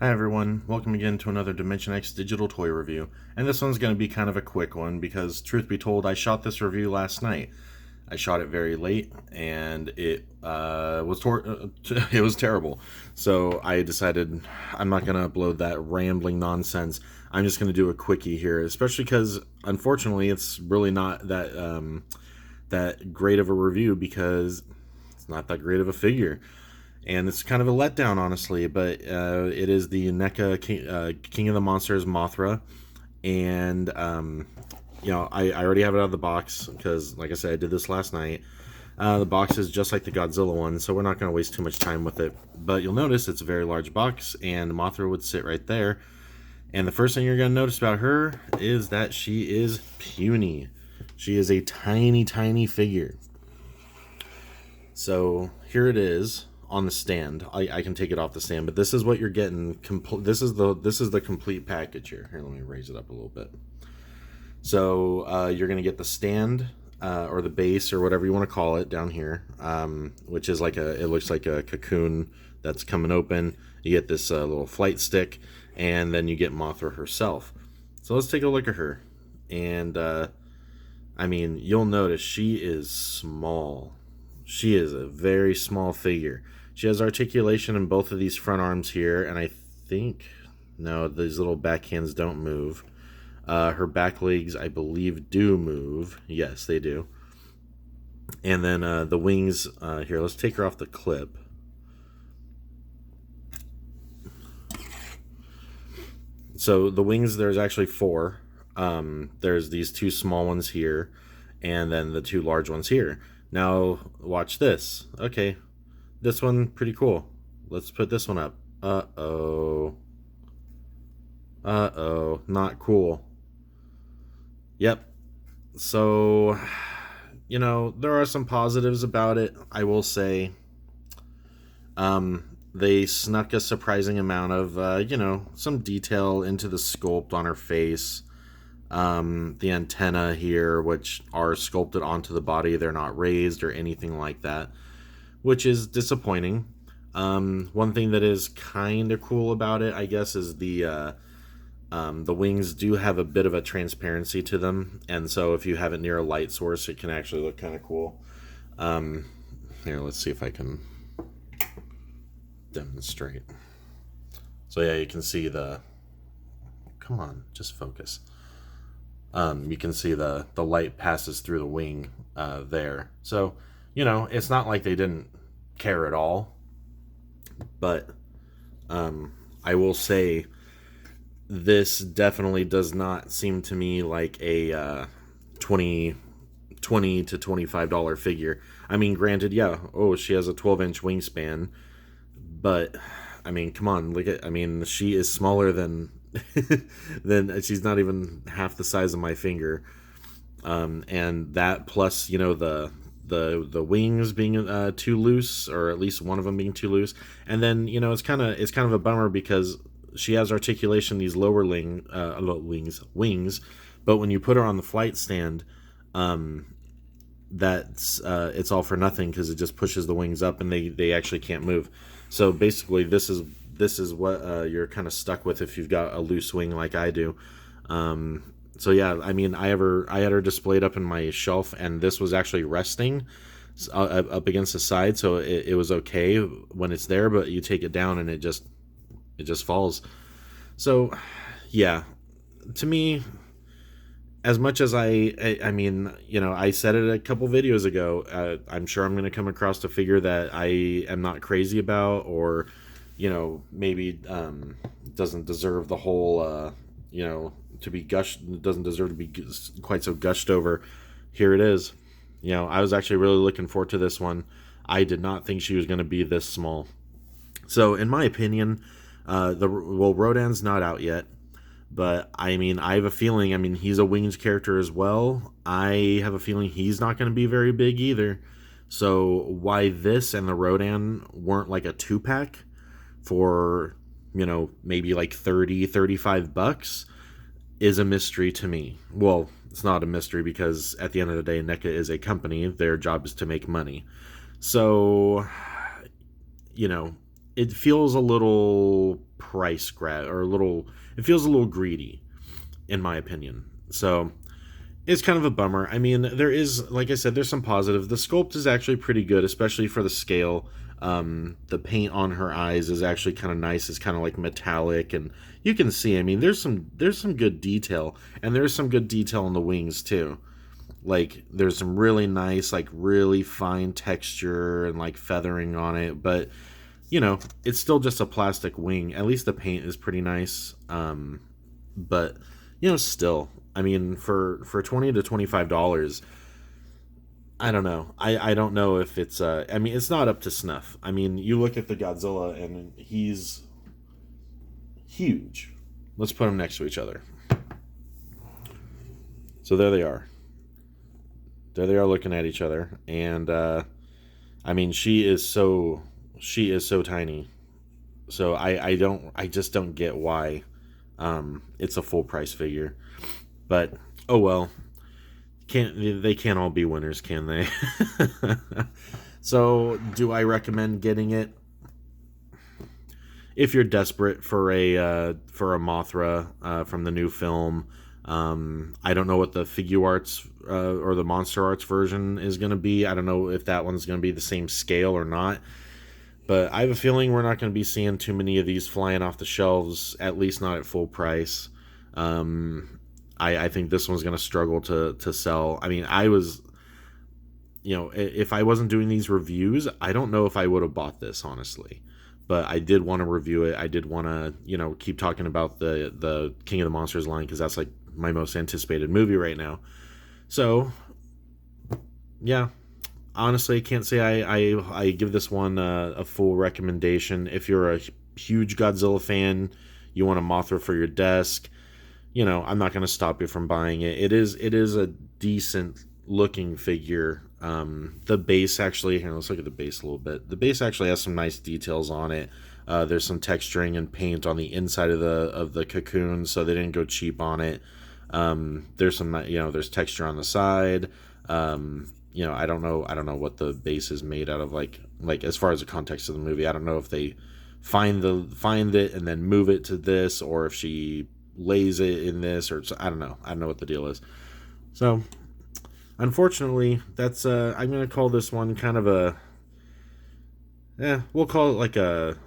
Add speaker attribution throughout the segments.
Speaker 1: Hi everyone, welcome again to another Dimension X digital toy review, and this one's going to be kind of a quick one because, truth be told, I shot this review last night. I shot it very late, and it it was terrible. So I decided I'm not going to upload that rambling nonsense. I'm just going to do a quickie here, especially because, unfortunately, it's really not that great of a review because it's not that great of a figure. And it's kind of a letdown, honestly, but it is the Neca King of the Monsters Mothra. And, I already have it out of the box because, like I said, I did this last night. The box is just like the Godzilla one, so we're not going to waste too much time with it. But you'll notice it's a very large box, and Mothra would sit right there. And the first thing you're going to notice about her is that she is puny. She is a tiny, tiny figure. So here it is on the stand. I can take it off the stand, but this is what you're getting. This is the complete package here. Here, let me raise it up a little bit. So you're gonna get the stand or the base or whatever you want to call it down here, which is it looks like a cocoon that's coming open. You get this little flight stick, and then you get Mothra herself. So let's take a look at her, and you'll notice she is small. She is a very small figure. She has articulation in both of these front arms here, and I think, no, these little back hands don't move. Her back legs, I believe, do move. Yes, they do. And then the wings, here, let's take her off the clip. So the wings, there's actually four. There's these two small ones here, and then the two large ones here. Now, watch this. Okay, this one, pretty cool. Let's put this one up. Uh-oh. Uh-oh, not cool. Yep. So, there are some positives about it, I will say. They snuck a surprising amount of, some detail into the sculpt on her face. The antenna here, which are sculpted onto the body, they're not raised or anything like that, which is disappointing. One thing that is kind of cool about it, I guess, is the wings do have a bit of a transparency to them, and so if you have it near a light source, it can actually look kind of cool. Here, let's see if I can demonstrate. So yeah, you can see come on, just focus. You can see the light passes through the wing there. So, it's not like they didn't care at all. But I will say this definitely does not seem to me like a $20 to $25 figure. I mean, granted, yeah, she has a 12-inch wingspan. But, come on, look at, she is smaller than she's not even half the size of my finger, and that plus the wings being too loose, or at least one of them being too loose, and then it's kind of a bummer because she has articulation these lower wings, but when you put her on the flight stand, that's it's all for nothing because it just pushes the wings up and they actually can't move. So basically this is what you're kind of stuck with if you've got a loose wing like I do. So yeah, I had her displayed up in my shelf, and this was actually resting up against the side, so it was okay when it's there, but you take it down and it just falls. So yeah, to me, as much as I said it a couple videos ago, I'm sure I'm going to come across a figure that I am not crazy about, or maybe doesn't deserve the whole to be doesn't deserve to be quite so gushed over. Here it is. I was actually really looking forward to this one. I did not think she was going to be this small. So in my opinion, Rodan's not out yet. But, I have a feeling, he's a winged character as well. I have a feeling he's not going to be very big either. So, why this and the Rodan weren't like a 2-pack for, maybe like $30-$35 is a mystery to me. Well, it's not a mystery because at the end of the day, NECA is a company. Their job is to make money. So, it feels a little price grab, or a little, it feels a little greedy, in my opinion. So it's kind of a bummer. I mean, there is, like I said, there's some positive. The sculpt is actually pretty good, especially for the scale. The paint on her eyes is actually kind of nice. It's kind of like metallic, and you can see, I mean, there's some good detail, and there's some good detail on the wings too. Like, there's some really nice, like, really fine texture and, like, feathering on it. But, you know, it's still just a plastic wing. At least the paint is pretty nice. But, you know, still, I mean, for $20 to $25, I don't know. I don't know if it's, I mean, it's not up to snuff. I mean, you look at the Godzilla, and he's huge. Let's put them next to each other. So there they are. There they are looking at each other, and I mean, she is so tiny. So I just don't get why it's a full price figure. But oh well, they can't all be winners, can they? So do I recommend getting it? If you're desperate for a Mothra from the new film. I don't know what the Figure Arts or the Monster Arts version is going to be. I don't know if that one's going to be the same scale or not. But I have a feeling we're not going to be seeing too many of these flying off the shelves, at least not at full price. I think this one's going to struggle to sell. I mean, I was, you know, if I wasn't doing these reviews, I don't know if I would have bought this, honestly. But I did want to review it. I did want to, you know, keep talking about the King of the Monsters line, because that's like my most anticipated movie right now. So, yeah, honestly, I can't say I give this one a full recommendation. If you're a huge Godzilla fan, you want a Mothra for your desk, you know, I'm not going to stop you from buying it. It is a decent looking figure. The base actually, here, let's look at the base a little bit. The base actually has some nice details on it. There's some texturing and paint on the inside of the cocoon, so they didn't go cheap on it. There's some, you know, there's texture on the side. You know, I don't know what the base is made out of, like as far as the context of the movie. I don't know if they find it and then move it to this, or if she lays it in this, or I don't know what the deal is. So unfortunately, that's I'm gonna call this one kind of a, we'll call it like a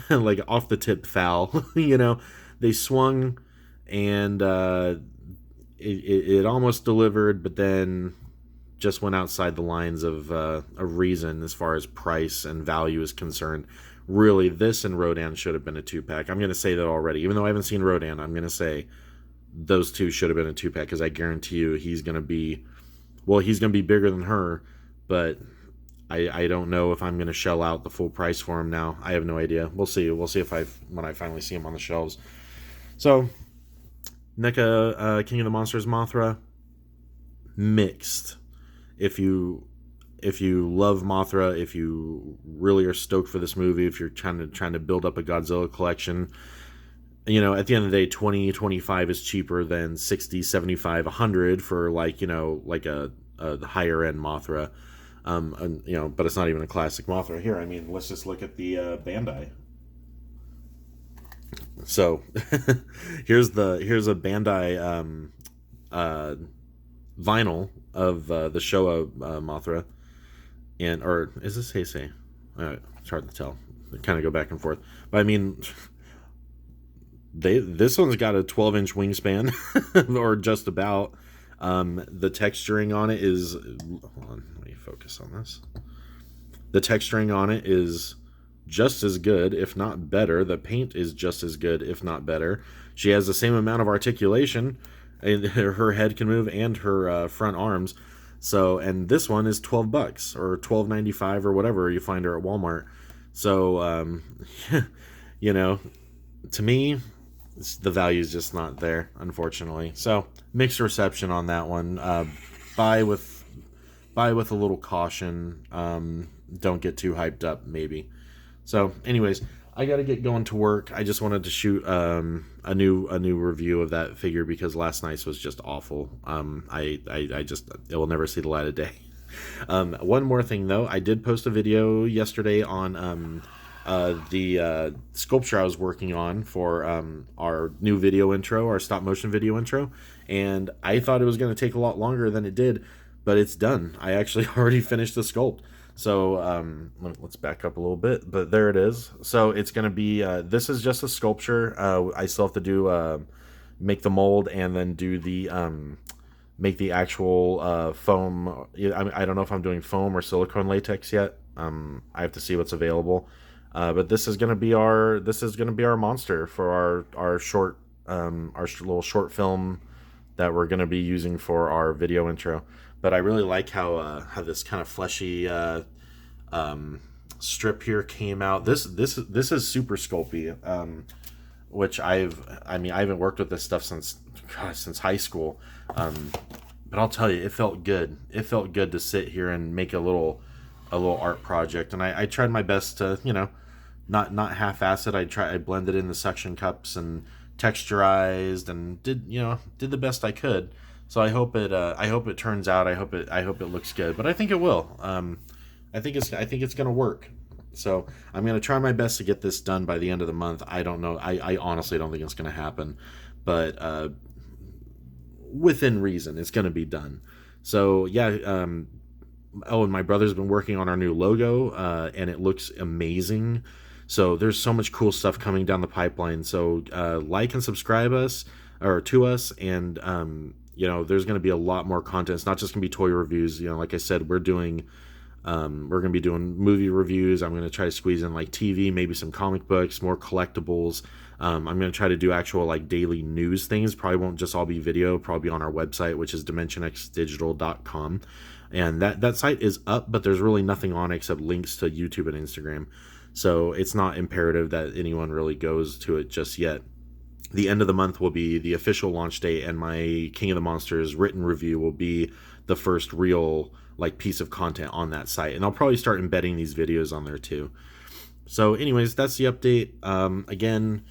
Speaker 1: like off the tip foul. You know, they swung, and it almost delivered, but then just went outside the lines of reason as far as price and value is concerned. Really, this and Rodan should have been a 2-pack. I'm going to say that already. Even though I haven't seen Rodan, I'm going to say those two should have been a 2-pack, because I guarantee you he's going to be bigger than her, but I don't know if I'm going to shell out the full price for him now. I have no idea. We'll see. We'll see when I finally see him on the shelves. So, Neca, King of the Monsters Mothra, mixed. If you love Mothra, if you really are stoked for this movie, if you're trying to build up a Godzilla collection, you know, at the end of the day, 20, 25 is cheaper than 60, 75, 100 for, like, you know, like a higher end Mothra. And, you know, but it's not even a classic Mothra. Here, I mean, let's just look at the Bandai. So here's a Bandai vinyl of the Showa Mothra, and, or is this Heisei? It's hard to tell. They kind of go back and forth, but I mean, this one's got a 12-inch wingspan, or just about. The texturing on it is, hold on, let me focus on this. The texturing on it is just as good, if not better. The paint is just as good, if not better. She has the same amount of articulation, and her head can move, and her front arms. So, and this one is $12 or $12.95 or whatever you find her at Walmart. So, you know, to me, the value is just not there, unfortunately. So, mixed reception on that one. Buy with a little caution. Don't get too hyped up, maybe. So, anyways, I got to get going to work. I just wanted to shoot a new review of that figure, because last night's was just awful. I just, it will never see the light of day. One more thing though, I did post a video yesterday on the sculpture I was working on for our new video intro, our stop motion video intro, and I thought it was going to take a lot longer than it did, but it's done. I actually already finished the sculpt. So let's back up a little bit, but there it is. So it's going to be, this is just a sculpture. I still have to do, make the mold and then do the, make the actual foam. I don't know if I'm doing foam or silicone latex yet. I have to see what's available. But this is going to be our monster for our short, little short film that we're going to be using for our video intro. But I really like how this kind of fleshy strip here came out. This is super sculpey, which I haven't worked with this stuff since high school. But I'll tell you, it felt good. It felt good to sit here and make a little art project. And I tried my best to, not half-ass it. I blended in the suction cups and texturized and did the best I could. So I hope it turns out. I hope it looks good. But I think it will. I think it's gonna work. So I'm gonna try my best to get this done by the end of the month. I don't know. I honestly don't think it's gonna happen, but within reason, it's gonna be done. So yeah. Oh, and my brother's been working on our new logo, and it looks amazing. So there's so much cool stuff coming down the pipeline. So like and subscribe to us, and there's going to be a lot more content. It's not just going to be toy reviews. Like I said, we're going to be doing movie reviews. I'm going to try to squeeze in like TV, maybe some comic books, more collectibles. I'm going to try to do actual like daily news things. Probably won't just all be video. Probably on our website, which is dimensionxdigital.com. And that site is up, but there's really nothing on it except links to YouTube and Instagram. So it's not imperative that anyone really goes to it just yet. The end of the month will be the official launch date, and my King of the Monsters written review will be the first real like piece of content on that site. And I'll probably start embedding these videos on there too. So anyways, that's the update. Again,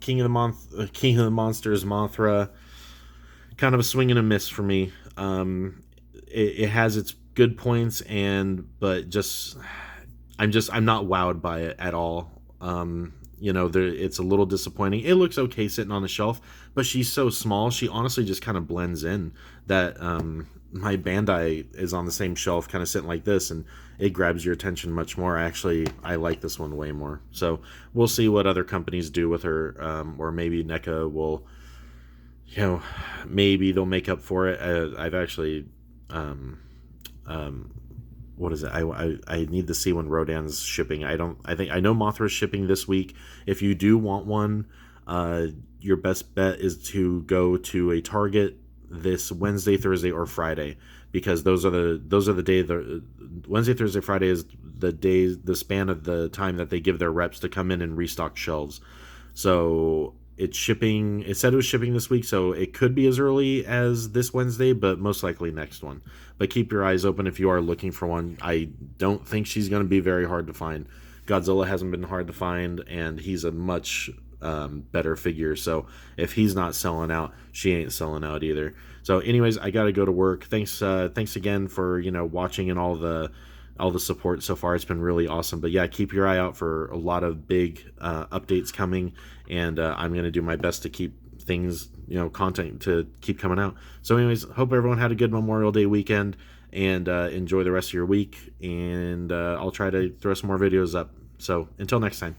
Speaker 1: King of the Monsters Mothra, kind of a swing and a miss for me. It has its good points, but I'm not wowed by it at all. It's a little disappointing. It looks okay sitting on the shelf, but she's so small. She honestly just kind of blends in. That my Bandai is on the same shelf, kind of sitting like this, and it grabs your attention much more. I like this one way more. So we'll see what other companies do with her, or maybe NECA will. Maybe they'll make up for it. I've actually, what is it? I need to see when Rodan's shipping. I know Mothra's shipping this week. If you do want one, your best bet is to go to a Target this Wednesday, Thursday, or Friday, because those are the day. The Wednesday, Thursday, Friday is the span of the time that they give their reps to come in and restock shelves. So it's shipping. It said it was shipping this week, so it could be as early as this Wednesday, but most likely next one. But keep your eyes open if you are looking for one. I don't think she's going to be very hard to find. Godzilla hasn't been hard to find, and he's a much better figure. So if he's not selling out, she ain't selling out either. So anyways, I got to go to work. Thanks again for watching and all the support so far. It's been really awesome. But yeah, keep your eye out for a lot of big updates coming, and I'm going to do my best to keep things, content to keep coming out. So anyways, hope everyone had a good Memorial Day weekend, and enjoy the rest of your week, and I'll try to throw some more videos up. So until next time.